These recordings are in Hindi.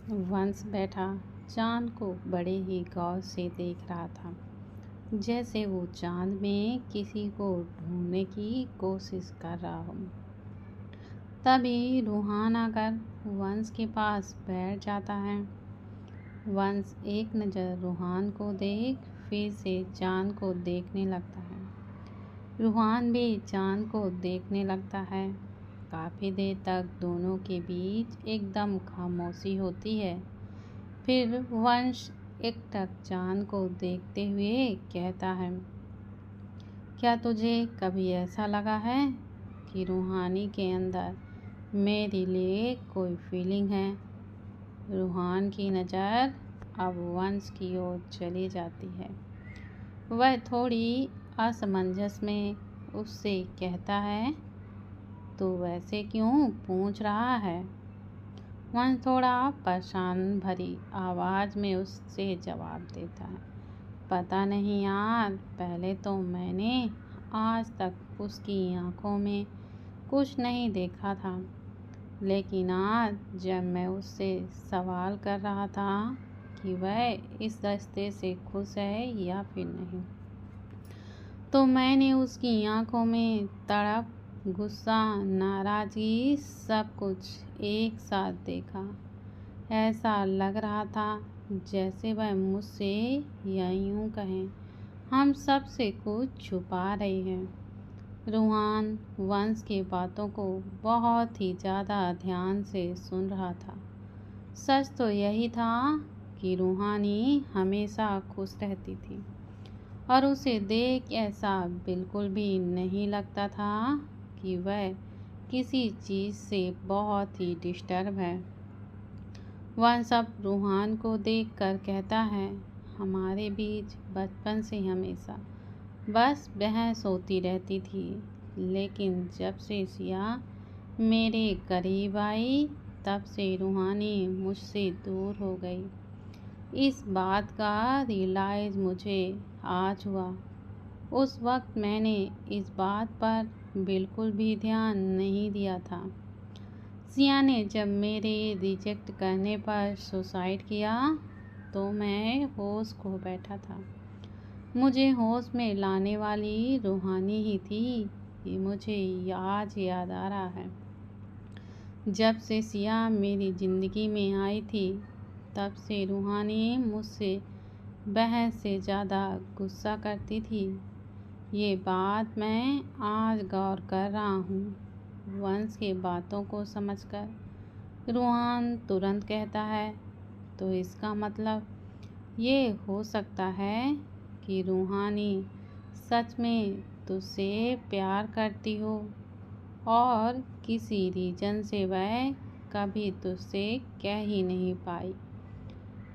वंश बैठा चाँद को बड़े ही गौर से देख रहा था, जैसे वो चाँद में किसी को ढूंढने की कोशिश कर रहा हो। तभी रूहान आकर वंश के पास बैठ जाता है। वंश एक नज़र रूहान को देख फिर से चाँद को देखने लगता है। रूहान भी चाँद को देखने लगता है। काफ़ी देर तक दोनों के बीच एकदम खामोशी होती है। फिर वंश एकटक चाँद को देखते हुए कहता है, क्या तुझे कभी ऐसा लगा है कि रूहानी के अंदर मेरे लिए कोई फीलिंग है? रूहान की नज़र अब वंश की ओर चली जाती है। वह थोड़ी असमंजस में उससे कहता है, तो वैसे क्यों पूछ रहा है? वंश थोड़ा परेशान भरी आवाज़ में उससे जवाब देता है, पता नहीं यार, पहले तो मैंने आज तक उसकी आंखों में कुछ नहीं देखा था, लेकिन आज जब मैं उससे सवाल कर रहा था कि वह इस रिश्ते से खुश है या फिर नहीं, तो मैंने उसकी आंखों में तड़प, गुस्सा, नाराज़गी सब कुछ एक साथ देखा। ऐसा लग रहा था जैसे वह मुझसे या यूँ कहें, हम सब से कुछ छुपा रही है। रूहान वंश की बातों को बहुत ही ज़्यादा ध्यान से सुन रहा था। सच तो यही था कि रूहानी हमेशा खुश रहती थी और उसे देख ऐसा बिल्कुल भी नहीं लगता था कि वह किसी चीज़ से बहुत ही डिस्टर्ब है। वह सब रूहान को देखकर कहता है, हमारे बीच बचपन से हमेशा बस बहस होती रहती थी, लेकिन जब से सिया मेरे करीब आई तब से रूहानी मुझसे दूर हो गई। इस बात का रियलाइज़ मुझे आज हुआ। उस वक्त मैंने इस बात पर बिल्कुल भी ध्यान नहीं दिया था। सिया ने जब मेरे रिजेक्ट करने पर सुसाइड किया तो मैं होश खो बैठा था। मुझे होश में लाने वाली रूहानी ही थी। ये मुझे आज याद आ रहा है। जब से सिया मेरी ज़िंदगी में आई थी तब से रूहानी मुझसे बहस से ज़्यादा गुस्सा करती थी। ये बात मैं आज गौर कर रहा हूँ। वंश की बातों को समझकर रूहान तुरंत कहता है, तो इसका मतलब ये हो सकता है कि रूहानी सच में तुझसे प्यार करती हो और किसी रीजन से वह कभी तुझसे कह ही नहीं पाई।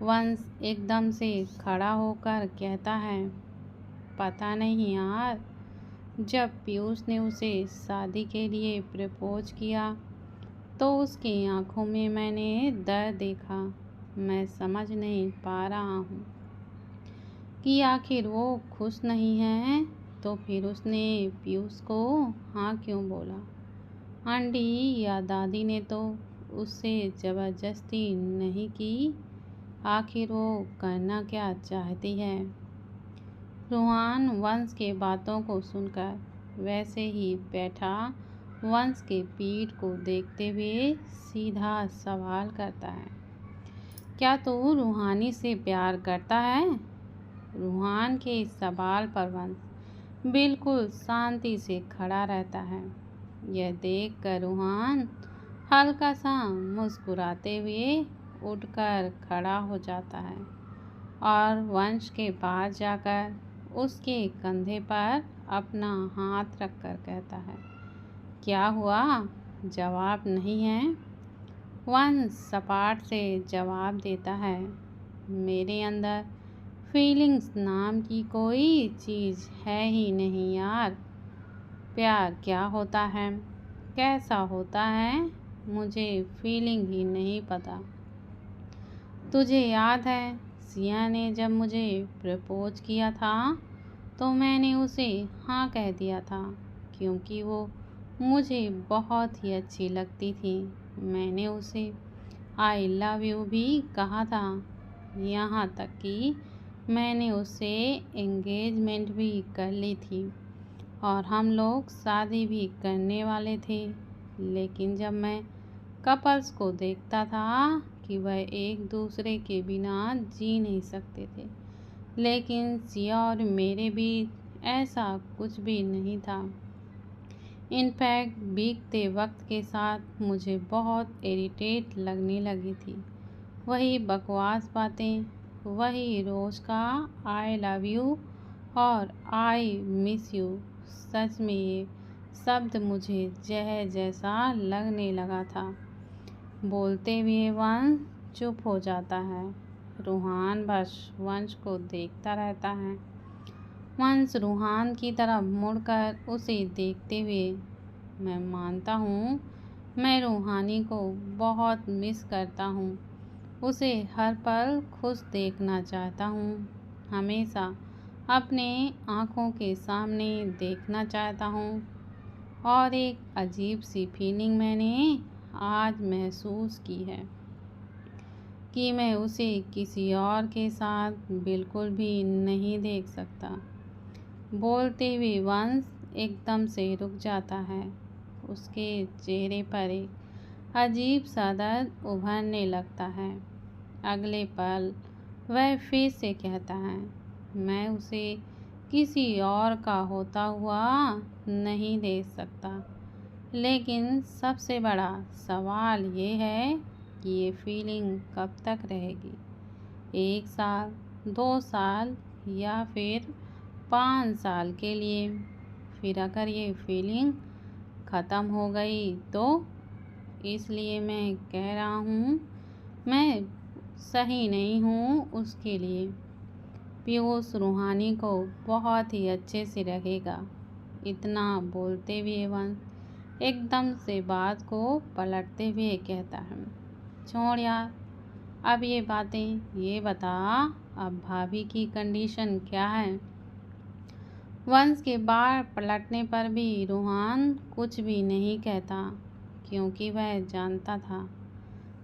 वंश एकदम से खड़ा होकर कहता है, पता नहीं यार, जब पीयूष ने उसे शादी के लिए प्रपोज किया तो उसकी आंखों में मैंने दर्द देखा। मैं समझ नहीं पा रहा हूँ कि आखिर वो खुश नहीं है, तो फिर उसने पीयूष को हाँ क्यों बोला? आंटी या दादी ने तो उससे ज़बरदस्ती नहीं की। आखिर वो करना क्या चाहती है? रूहान वंश के बातों को सुनकर वैसे ही बैठा वंश के पीठ को देखते हुए सीधा सवाल करता है, क्या तू रूहानी से प्यार करता है? रूहान के इस सवाल पर वंश बिल्कुल शांति से खड़ा रहता है। यह देखकर रूहान हल्का सा मुस्कुराते हुए उठकर खड़ा हो जाता है और वंश के पास जाकर उसके कंधे पर अपना हाथ रखकर कहता है, क्या हुआ, जवाब नहीं है? वंश सपाट से जवाब देता है, मेरे अंदर फीलिंग्स नाम की कोई चीज़ है ही नहीं यार। प्यार क्या होता है, कैसा होता है, मुझे फीलिंग ही नहीं पता। तुझे याद है सिया ने जब मुझे प्रपोज किया था तो मैंने उसे हाँ कह दिया था, क्योंकि वो मुझे बहुत ही अच्छी लगती थी। मैंने उसे आई लव यू भी कहा था। यहाँ तक कि मैंने उससे एंगेजमेंट भी कर ली थी और हम लोग शादी भी करने वाले थे। लेकिन जब मैं कपल्स को देखता था कि वह एक दूसरे के बिना जी नहीं सकते थे, लेकिन सिया और मेरे बीच ऐसा कुछ भी नहीं था। इनफैक्ट बीतते वक्त के साथ मुझे बहुत इरिटेट लगने लगी थी। वही बकवास बातें, वही रोज़ का आई लव यू और आई मिस यू। सच में ये शब्द मुझे जहर जैसा लगने लगा था। बोलते हुए वंश चुप हो जाता है। रूहान बस वंश को देखता रहता है। वंश रूहान की तरफ मुड़कर उसे देखते हुए, मैं मानता हूँ मैं रूहानी को बहुत मिस करता हूँ। उसे हर पल खुश देखना चाहता हूँ, हमेशा अपने आँखों के सामने देखना चाहता हूँ। और एक अजीब सी फीलिंग मैंने आज महसूस की है कि मैं उसे किसी और के साथ बिल्कुल भी नहीं देख सकता। बोलते हुए वंश एकदम से रुक जाता है। उसके चेहरे पर एक अजीब सा दर्द उभरने लगता है। अगले पल वह फिर से कहता है, मैं उसे किसी और का होता हुआ नहीं देख सकता। लेकिन सबसे बड़ा सवाल ये है कि ये फीलिंग कब तक रहेगी? 1 साल, 2 साल या फिर 5 साल के लिए? फिर अगर ये फीलिंग ख़त्म हो गई तो? इसलिए मैं कह रहा हूँ मैं सही नहीं हूँ उसके लिए। पीयूष रूहानी को बहुत ही अच्छे से रखेगा। इतना बोलते हुए वंश एकदम से बात को पलटते हुए कहता है, छोड़ यार अब ये बातें, ये बता अब भाभी की कंडीशन क्या है? वंश के बार पलटने पर भी रूहान कुछ भी नहीं कहता, क्योंकि वह जानता था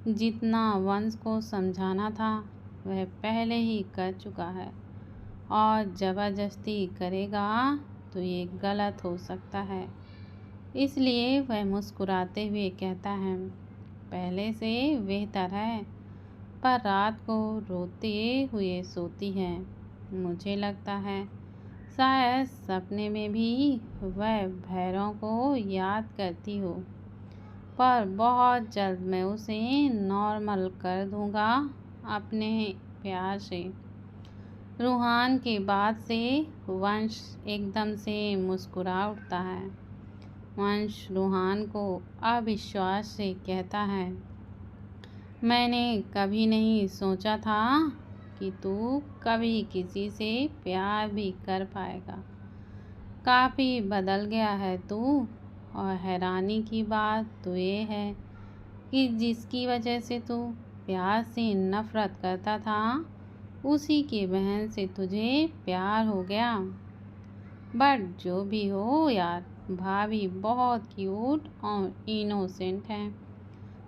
जितना वंश को समझाना था वह पहले ही कर चुका है और ज़बरदस्ती करेगा तो ये गलत हो सकता है। इसलिए वह मुस्कुराते हुए कहता है, पहले से बेहतर है, पर रात को रोते हुए सोती है। मुझे लगता है शायद सपने में भी वह भैरव को याद करती हो, पर बहुत जल्द मैं उसे नॉर्मल कर दूंगा अपने प्यार से। रूहान के बाद से वंश एकदम से मुस्कुरा उठता है। वंश रूहान को अविश्वास से कहता है, मैंने कभी नहीं सोचा था कि तू कभी किसी से प्यार भी कर पाएगा। काफ़ी बदल गया है तू। और हैरानी की बात तो ये है कि जिसकी वजह से तू प्यार से नफरत करता था उसी की बहन से तुझे प्यार हो गया। बट जो भी हो यार, भाभी बहुत क्यूट और इनोसेंट है।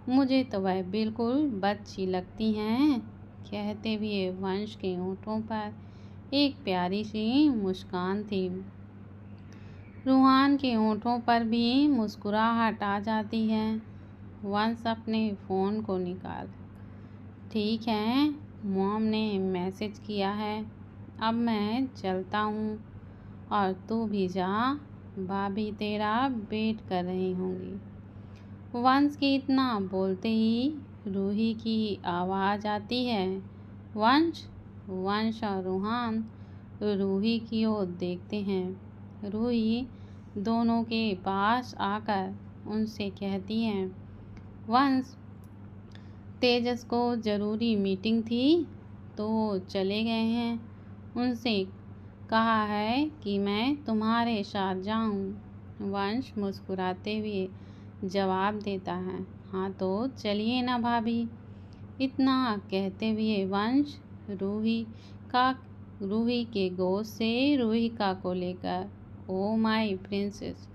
मुझे तो वह बिल्कुल बच्ची लगती हैं। कहते हुए वंश के होठों पर एक प्यारी सी मुस्कान थी। रूहान के होठों पर भी मुस्कुराहट आ जाती है। वंश अपने फ़ोन को निकाल, ठीक है मॉम ने मैसेज किया है, अब मैं चलता हूँ और तू भी जा, भाभी तेरा वेट कर रही होंगी। वंश के इतना बोलते ही रूही की आवाज़ आती है। वंश। वंश और रूहान रूही की ओर देखते हैं। रूही दोनों के पास आकर उनसे कहती है, वंश तेजस को ज़रूरी मीटिंग थी तो चले गए हैं। उनसे कहा है कि मैं तुम्हारे साथ जाऊं। वंश मुस्कुराते हुए जवाब देता है, हाँ तो चलिए ना भाभी। इतना कहते हुए वंश रूही के गोद से रूहिका को लेकर, ओ माय प्रिंसेस,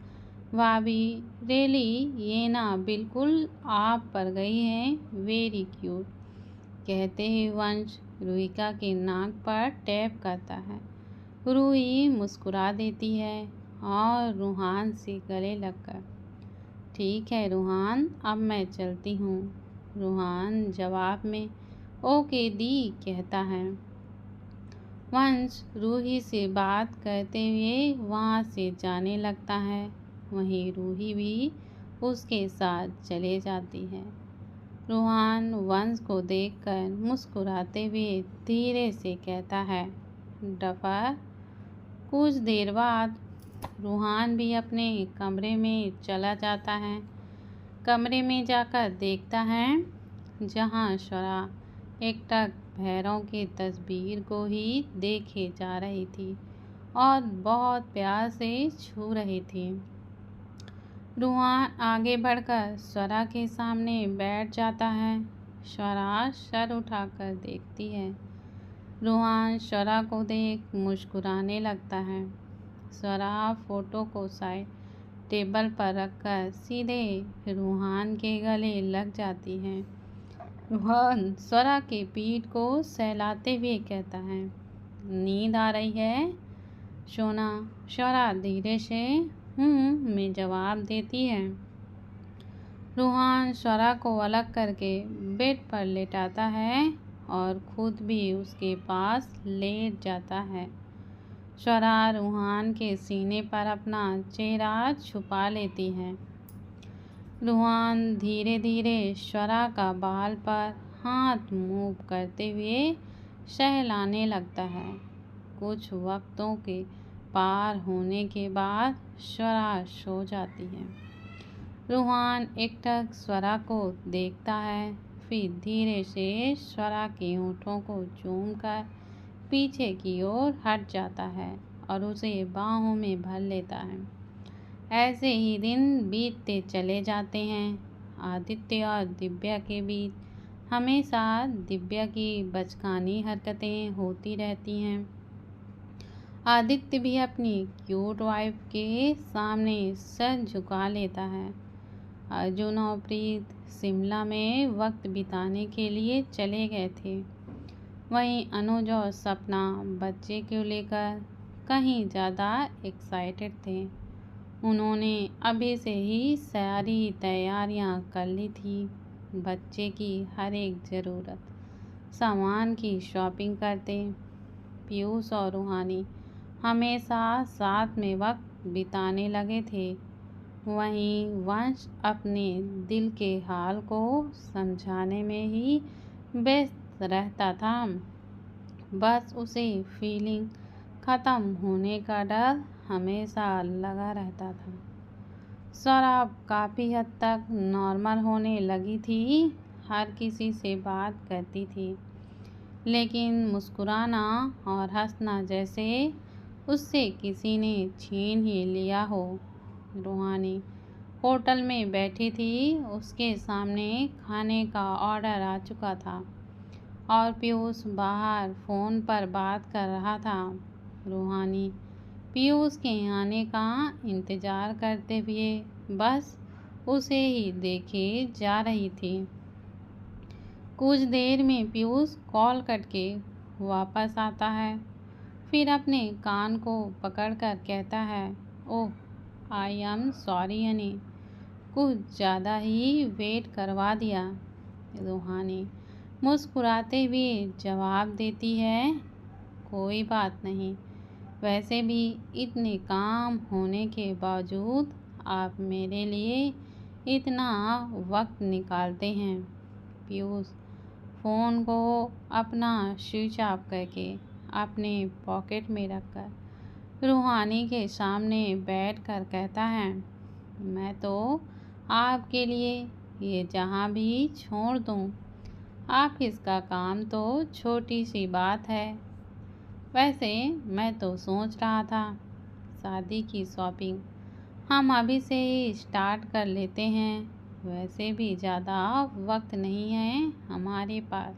भाभी रियली ये ना बिल्कुल आप पर गई है, वेरी क्यूट। कहते ही वंश रुहिका के नाक पर टैप करता है। रूही मुस्कुरा देती है और रूहान से गले लगकर, ठीक है रूहान, अब मैं चलती हूँ। रूहान जवाब में ओके दी कहता है। वंश रूही से बात करते हुए वहाँ से जाने लगता है। वहीं रूही भी उसके साथ चले जाती है। रूहान वंश को देखकर मुस्कुराते हुए धीरे से कहता है, डफर। कुछ देर बाद रूहान भी अपने कमरे में चला जाता है। कमरे में जाकर देखता है जहाँ शरा एकटक भैरव की तस्वीर को ही देखे जा रही थी और बहुत प्यार से छू रही थी। रूहान आगे बढ़कर स्वरा के सामने बैठ जाता है। स्वरा सर उठाकर देखती है। रूहान स्वरा को देख मुस्कुराने लगता है। स्वरा फोटो को साइड टेबल पर रखकर सीधे रूहान के गले लग जाती है। रूहान स्वरा के पीठ को सहलाते हुए कहता है, नींद आ रही है सोना। स्वरा धीरे से में जवाब देती है। रूहान स्वरा को अलग करके बेड पर लेटाता है और खुद भी उसके पास लेट जाता है। स्वरा रूहान के सीने पर अपना चेहरा छुपा लेती है। रूहान धीरे धीरे स्वरा का बाल पर हाथ मूव करते हुए सहलाने लगता है। कुछ वक्तों के पार होने के बाद स्वरा सो जाती है। रूहान एकटक स्वरा को देखता है, फिर धीरे से स्वरा के होठों को चूमकर पीछे की ओर हट जाता है और उसे बाहों में भर लेता है। ऐसे ही दिन बीतते चले जाते हैं। आदित्य और दिव्या के बीच हमेशा दिव्या की बचकानी हरकतें होती रहती हैं। आदित्य भी अपनी क्यूट वाइफ के सामने सर झुका लेता है। अर्जुन और प्रीत शिमला में वक्त बिताने के लिए चले गए थे। वहीं अनुज और सपना बच्चे को लेकर कहीं ज़्यादा एक्साइटेड थे। उन्होंने अभी से ही सारी तैयारियां कर ली थी। बच्चे की हर एक ज़रूरत सामान की शॉपिंग करते। पीयूष और रूहानी हमेशा साथ में वक्त बिताने लगे थे। वहीं वंश अपने दिल के हाल को समझाने में ही व्यस्त रहता था। बस उसे फीलिंग ख़त्म होने का डर हमेशा लगा रहता था। स्वरा काफ़ी हद तक नॉर्मल होने लगी थी। हर किसी से बात करती थी, लेकिन मुस्कुराना और हंसना जैसे उससे किसी ने छीन ही लिया हो। रूहानी होटल में बैठी थी। उसके सामने खाने का ऑर्डर आ चुका था और पीयूष बाहर फ़ोन पर बात कर रहा था। रूहानी पीयूष के आने का इंतज़ार करते हुए बस उसे ही देखे जा रही थी। कुछ देर में पीयूष कॉल करके वापस आता है, फिर अपने कान को पकड़कर कहता है, ओह आई एम सॉरी हनी, कुछ ज़्यादा ही वेट करवा दिया। रूहानी मुस्कुराते हुए जवाब देती है, कोई बात नहीं, वैसे भी इतने काम होने के बावजूद आप मेरे लिए इतना वक्त निकालते हैं। पीयूष फ़ोन को अपना स्विच ऑफ करके अपने पॉकेट में रखकर रूहानी के सामने बैठकर कहता है, मैं तो आपके लिए ये जहाँ भी छोड़ दूँ। ऑफिस का काम तो छोटी सी बात है। वैसे मैं तो सोच रहा था शादी की शॉपिंग हम अभी से ही स्टार्ट कर लेते हैं। वैसे भी ज़्यादा वक्त नहीं है हमारे पास।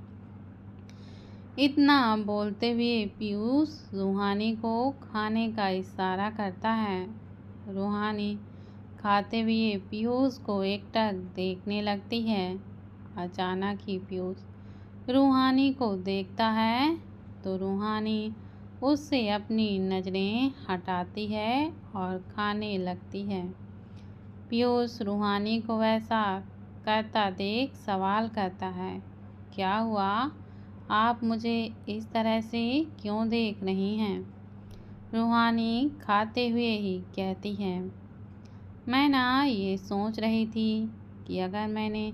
इतना बोलते हुए पीयूष रूहानी को खाने का इशारा करता है। रूहानी खाते हुए पीयूष को एकटक देखने लगती है। अचानक ही पीयूष रूहानी को देखता है तो रूहानी उससे अपनी नज़रें हटाती है और खाने लगती है। पीयूष रूहानी को ऐसा करता देख सवाल करता है, क्या हुआ? आप मुझे इस तरह से क्यों देख रही हैं? रूहानी खाते हुए ही कहती है, मैं ना ये सोच रही थी कि अगर मैंने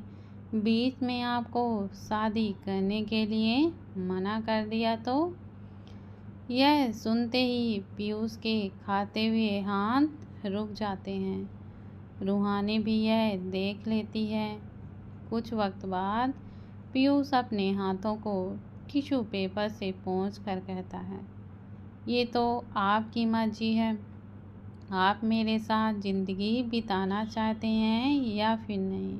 बीच में आपको शादी करने के लिए मना कर दिया तो। यह सुनते ही पीयूष के खाते हुए हाथ रुक जाते हैं। रूहानी भी यह देख लेती है। कुछ वक्त बाद पीयूष अपने हाथों को टिश्यू पेपर से पोंछ कर कहता है, ये तो आपकी मर्जी है, आप मेरे साथ ज़िंदगी बिताना चाहते हैं या फिर नहीं।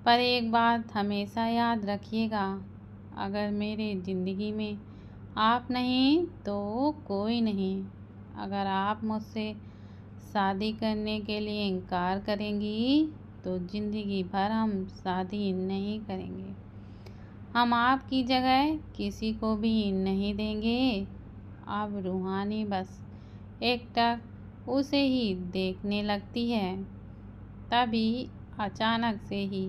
पर एक बात हमेशा याद रखिएगा, अगर मेरे ज़िंदगी में आप नहीं तो कोई नहीं। अगर आप मुझसे शादी करने के लिए इनकार करेंगी तो ज़िंदगी भर हम शादी नहीं करेंगे। हम आपकी जगह किसी को भी नहीं देंगे। अब रूहानी बस एकटक उसे ही देखने लगती है। तभी अचानक से ही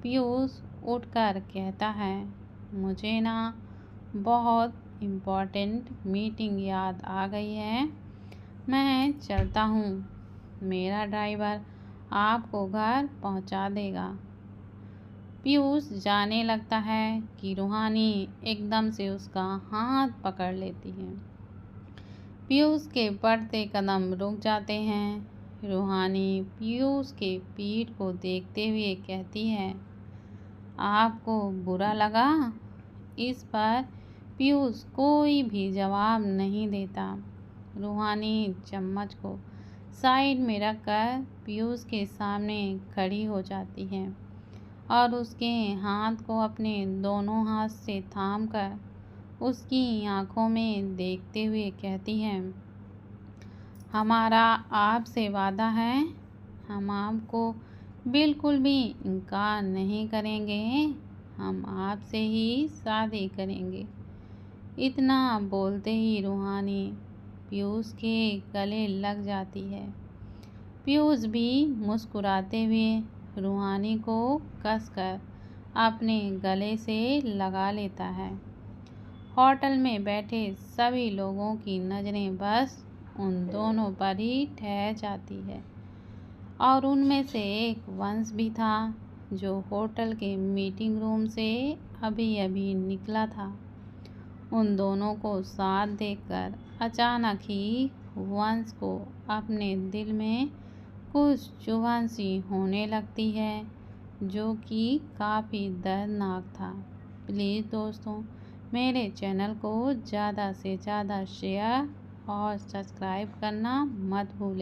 पीयूष उठकर कहता है, मुझे ना बहुत इम्पोर्टेंट मीटिंग याद आ गई है, मैं चलता हूँ। मेरा ड्राइवर आपको घर पहुँचा देगा। पीयूष जाने लगता है कि रूहानी एकदम से उसका हाथ पकड़ लेती है। पीयूष के बढ़ते कदम रुक जाते हैं। रूहानी पीयूष के पीठ को देखते हुए कहती है, आपको बुरा लगा? इस पर पीयूष कोई भी जवाब नहीं देता। रूहानी चम्मच को साइड में रखकर पीयूष के सामने खड़ी हो जाती है और उसके हाथ को अपने दोनों हाथ से थामकर उसकी आंखों में देखते हुए कहती है, हमारा आपसे वादा है, हम आपको बिल्कुल भी इनकार नहीं करेंगे, हम आपसे ही शादी करेंगे। इतना बोलते ही रूहानी पीयूष के गले लग जाती है। पीयूष भी मुस्कुराते हुए रूहानी को कसकर अपने गले से लगा लेता है। होटल में बैठे सभी लोगों की नज़रें बस उन दोनों पर ही ठहर जाती है और उनमें से एक वंश भी था जो होटल के मीटिंग रूम से अभी अभी निकला था। उन दोनों को साथ देखकर अचानक ही वंश को अपने दिल में कुछ चुभन सी होने लगती है जो कि काफ़ी दर्दनाक था। प्लीज़ दोस्तों, मेरे चैनल को ज़्यादा से ज़्यादा शेयर और सब्सक्राइब करना मत भूलें।